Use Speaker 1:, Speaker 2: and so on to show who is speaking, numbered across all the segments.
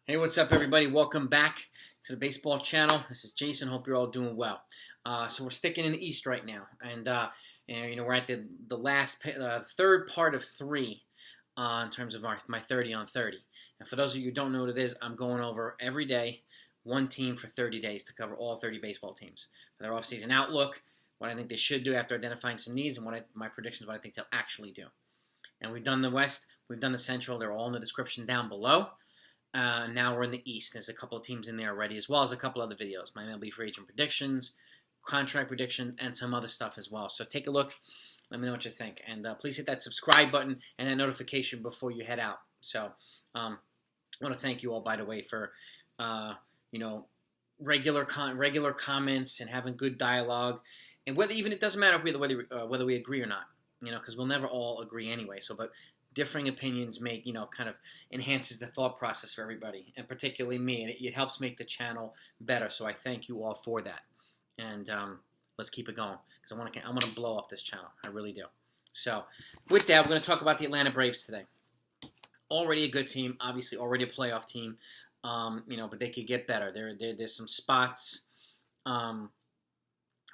Speaker 1: Hey, what's up, everybody? Welcome back to the baseball channel. This is Jason. Hope you're all doing well. So we're sticking in the East right now, and we're at the last third part of three in terms of my 30 on 30. And for those of you who don't know what it is, I'm going over every day one team for 30 days to cover all 30 baseball teams for their offseason outlook, what I think they should do after identifying some needs, and my predictions, what I think they'll actually do. And we've done the West, we've done the Central. They're all in the description down below. Now we're in the East. There's a couple of teams in there already, as well as a couple other videos. My MLB free agent predictions, contract predictions, and some other stuff as well. So take a look. Let me know what you think. And please hit that subscribe button and that notification before you head out. So I want to thank you all, by the way, for regular comments and having good dialogue. And it doesn't matter whether we agree or not, because we'll never all agree anyway. But differing opinions kind of enhances the thought process for everybody, and particularly me, and it helps make the channel better. So I thank you all for that, and let's keep it going because I want to blow up this channel. I really do. So with that, we're going to talk about the Atlanta Braves today. Already a good team, obviously already a playoff team, but they could get better. There's some spots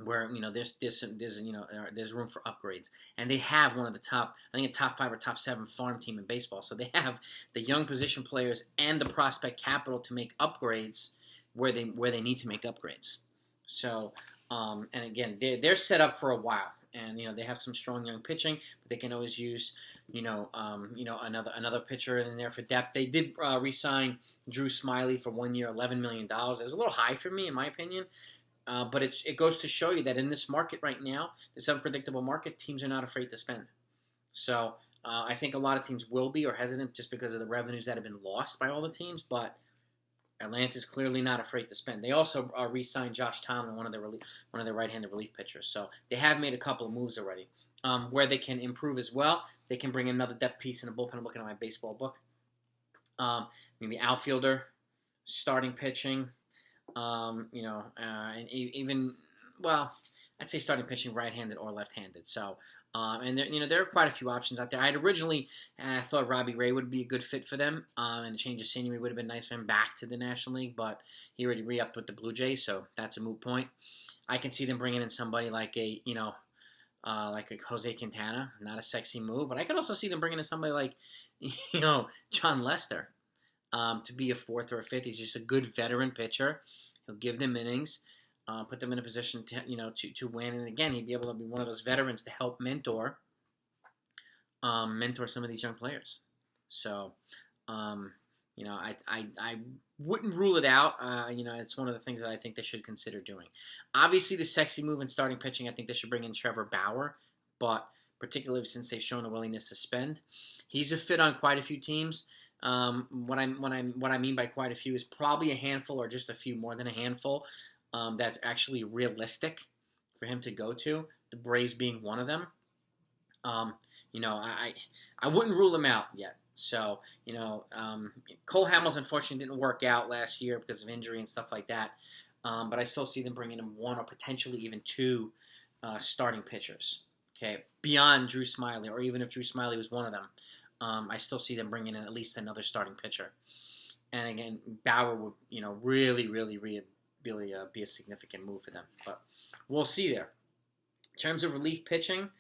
Speaker 1: where there's room for upgrades, and they have one of the top, I think, a top 5 or top 7 farm team in baseball. So they have the young position players and the prospect capital to make upgrades where they need to make upgrades. So and again, they're set up for a while, and they have some strong young pitching, but they can always use another pitcher in there for depth. They did re-sign Drew Smyly for 1 year, $11 million. It was a little high for me, in my opinion. But it goes to show you that in this market right now, this unpredictable market, teams are not afraid to spend. So I think a lot of teams will be or hesitant just because of the revenues that have been lost by all the teams. But Atlanta's clearly not afraid to spend. They also re-signed Josh Tomlin, one of their right-handed relief pitchers. So they have made a couple of moves already. Where they can improve as well, they can bring in another depth piece in the bullpen. I'm looking at my baseball book. Maybe outfielder, starting pitching. And even, well, I'd say starting pitching right-handed or left-handed. So, and there are quite a few options out there. I had originally thought Robbie Ray would be a good fit for them, and a change of scenery would have been nice for him back to the National League, but he already re-upped with the Blue Jays, so that's a moot point. I can see them bringing in somebody like a Jose Quintana. Not a sexy move, but I could also see them bringing in somebody like, John Lester. To be a 4th or a 5th. He's just a good veteran pitcher. He'll give them innings, put them in a position to win. And again, he'd be able to be one of those veterans to help mentor some of these young players. So, I wouldn't rule it out. It's one of the things that I think they should consider doing. Obviously, the sexy move in starting pitching, I think they should bring in Trevor Bauer, but particularly since they've shown a willingness to spend, he's a fit on quite a few teams. What I mean by quite a few is probably a handful or just a few more than a handful that's actually realistic for him to go to, the Braves being one of them. I wouldn't rule them out yet. So, Cole Hamels unfortunately didn't work out last year because of injury and stuff like that, but I still see them bringing in 1 or potentially even 2 starting pitchers, okay, beyond Drew Smyly, or even if Drew Smyly was one of them. I still see them bringing in at least another starting pitcher. And again, Bauer would, really be a significant move for them. But we'll see there. In terms of relief pitching,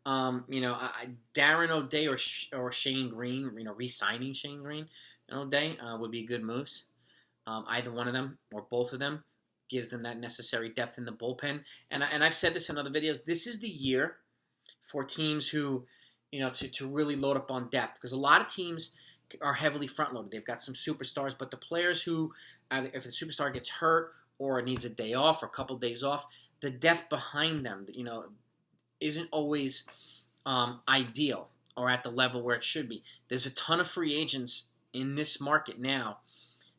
Speaker 1: Darren O'Day or Shane Green, re-signing Shane Green and O'Day would be good moves. Either one of them or both of them gives them that necessary depth in the bullpen. And I've said this in other videos. This is the year for teams who, to really load up on depth, because a lot of teams are heavily front-loaded. They've got some superstars, but the players who, if the superstar gets hurt or needs a day off or a couple days off, the depth behind them, isn't always ideal or at the level where it should be. There's a ton of free agents in this market now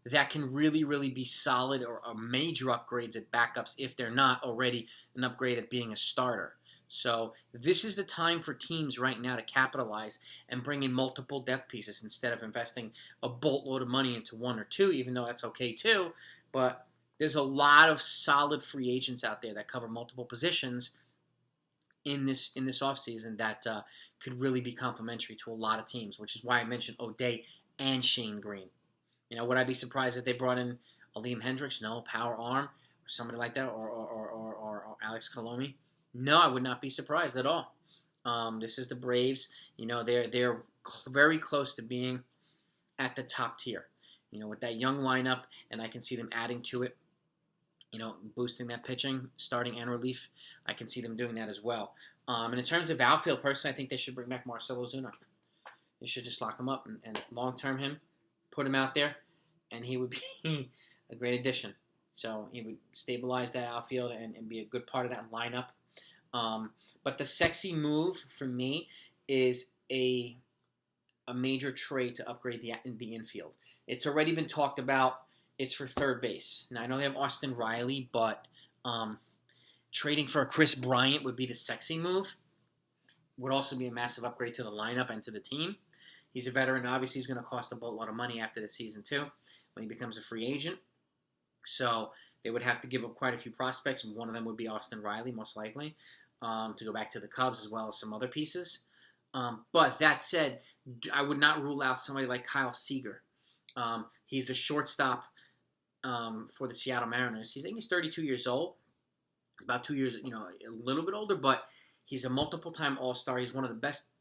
Speaker 1: that can really be solid or major upgrades at backups if they're not already an upgrade at being a starter. So this is the time for teams right now to capitalize and bring in multiple depth pieces instead of investing a boatload of money into 1 or 2, even though that's okay too. But there's a lot of solid free agents out there that cover multiple positions in this offseason that could really be complementary to a lot of teams, which is why I mentioned O'Day and Shane Green. Would I be surprised if they brought in a Liam Hendricks? No. Power arm or somebody like that, or Alex Colomi? No, I would not be surprised at all. This is the Braves. They're very close to being at the top tier. With that young lineup, and I can see them adding to it. Boosting that pitching, starting and relief. I can see them doing that as well. And in terms of outfield, personally, I think they should bring back Marcell Ozuna. They should just lock him up and long-term him, put him out there, and he would be a great addition. So he would stabilize that outfield and be a good part of that lineup. But the sexy move for me is a major trade to upgrade the infield. It's already been talked about. It's for third base. Now, I know they have Austin Riley, but trading for a Chris Bryant would be the sexy move. Would also be a massive upgrade to the lineup and to the team. He's a veteran. Obviously, he's going to cost a boatload of money after the season, too, when he becomes a free agent. So they would have to give up quite a few prospects. One of them would be Austin Riley, most likely, to go back to the Cubs, as well as some other pieces. But that said, I would not rule out somebody like Kyle Seager. He's the shortstop for the Seattle Mariners. I think he's 32 years old. About 2 years, a little bit older, but he's a multiple-time All-Star. He's one of the best,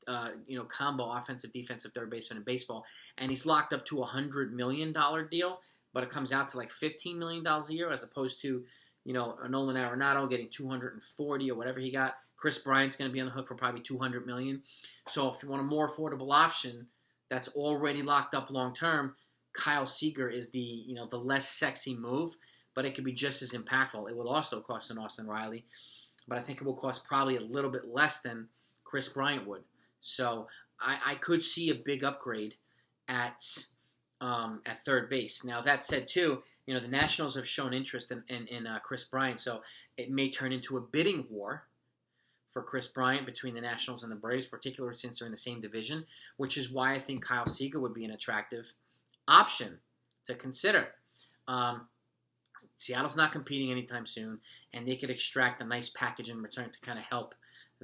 Speaker 1: combo offensive, defensive third baseman in baseball. And he's locked up to a $100 million deal, but it comes out to like $15 million a year as opposed to, a Nolan Arenado getting $240 or whatever he got. Chris Bryant's going to be on the hook for probably $200 million. So if you want a more affordable option that's already locked up long-term, Kyle Seager is the less sexy move, but it could be just as impactful. It will also cost an Austin Riley, but I think it will cost probably a little bit less than Chris Bryant would. So I could see a big upgrade at third base. Now that said, too, the Nationals have shown interest in Chris Bryant, so it may turn into a bidding war for Chris Bryant between the Nationals and the Braves, particularly since they're in the same division, which is why I think Kyle Seager would be an attractive option to consider. Seattle's not competing anytime soon, and they could extract a nice package in return to kind of help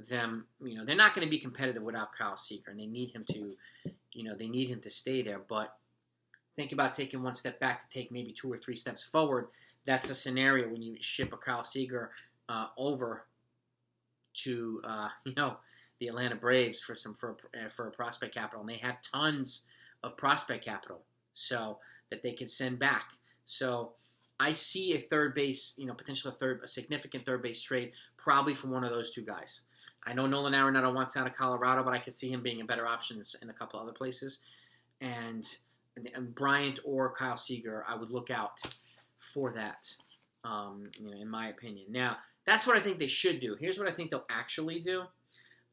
Speaker 1: them. They're not going to be competitive without Kyle Seager, and they need him to stay there. But think about taking one step back to take maybe 2 or 3 steps forward. That's a scenario when you ship a Kyle Seager over to the Atlanta Braves for a prospect capital, and they have tons of prospect capital, so that they can send back. So I see a third base, potentially a significant third base trade, probably from one of those two guys. I know Nolan Arenado wants out of Colorado, but I could see him being a better option in a couple other places. And Bryant or Kyle Seager, I would look out for that, in my opinion. Now, that's what I think they should do. Here's what I think they'll actually do.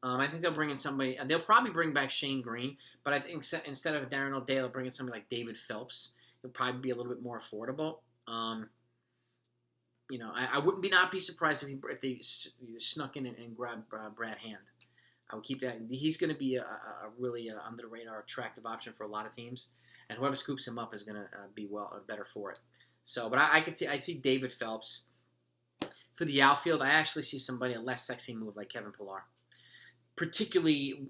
Speaker 1: I think they'll bring in somebody. They'll probably bring back Shane Green, but I think instead of Darren O'Day, they'll bring in somebody like David Phelps. He'll probably be a little bit more affordable. I wouldn't not be surprised if they snuck in and grabbed Brad Hand. I would keep that. He's going to be a really under the radar, attractive option for a lot of teams, and whoever scoops him up is going to be better for it. So, but I see David Phelps for the outfield. I actually see a less sexy move like Kevin Pillar, particularly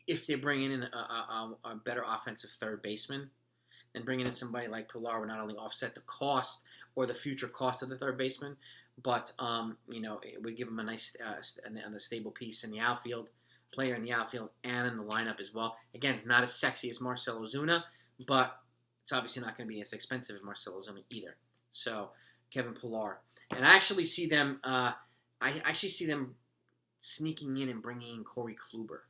Speaker 1: if they're bringing in a better offensive third baseman. And bringing in somebody like Pillar would not only offset the cost or the future cost of the third baseman, but it would give him a nice and a stable piece in the outfield, player in the outfield and in the lineup as well. Again, it's not as sexy as Marcell Ozuna, but it's obviously not going to be as expensive as Marcell Ozuna either. So Kevin Pillar, and I actually see them. Sneaking in and bringing in Corey Kluber,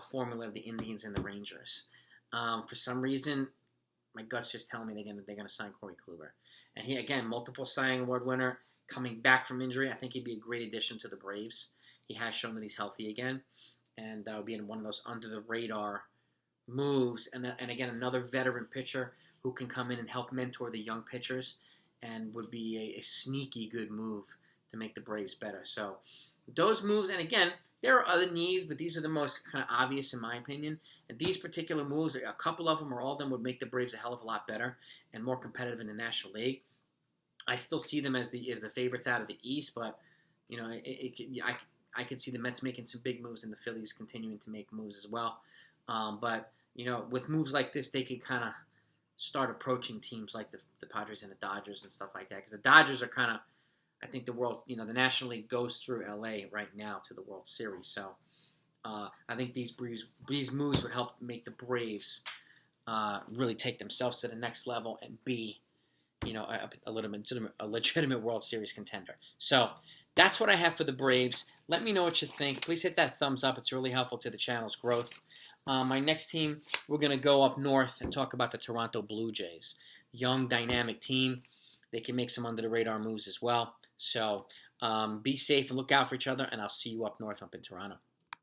Speaker 1: formerly of the Indians and the Rangers. For some reason, my gut's just telling me they're going to sign Corey Kluber. And he, again, multiple Cy Young Award winner, coming back from injury. I think he'd be a great addition to the Braves. He has shown that he's healthy again. And that would be one of those under-the-radar moves. And again, another veteran pitcher who can come in and help mentor the young pitchers and would be a sneaky good move to make the Braves better. So those moves, and again, there are other needs, but these are the most kind of obvious in my opinion. And these particular moves, a couple of them or all of them would make the Braves a hell of a lot better and more competitive in the National League. I still see them as the favorites out of the East, but I could see the Mets making some big moves and the Phillies continuing to make moves as well. But with moves like this, they could kind of start approaching teams like the Padres and the Dodgers and stuff like that. Because the Dodgers are kind of, I think the National League goes through LA right now to the World Series. So I think these moves would help make the Braves really take themselves to the next level and be, a legitimate World Series contender. So that's what I have for the Braves. Let me know what you think. Please hit that thumbs up. It's really helpful to the channel's growth. My next team, we're going to go up north and talk about the Toronto Blue Jays. Young, dynamic team. They can make some under-the-radar moves as well. So be safe and look out for each other, and I'll see you up north up in Toronto.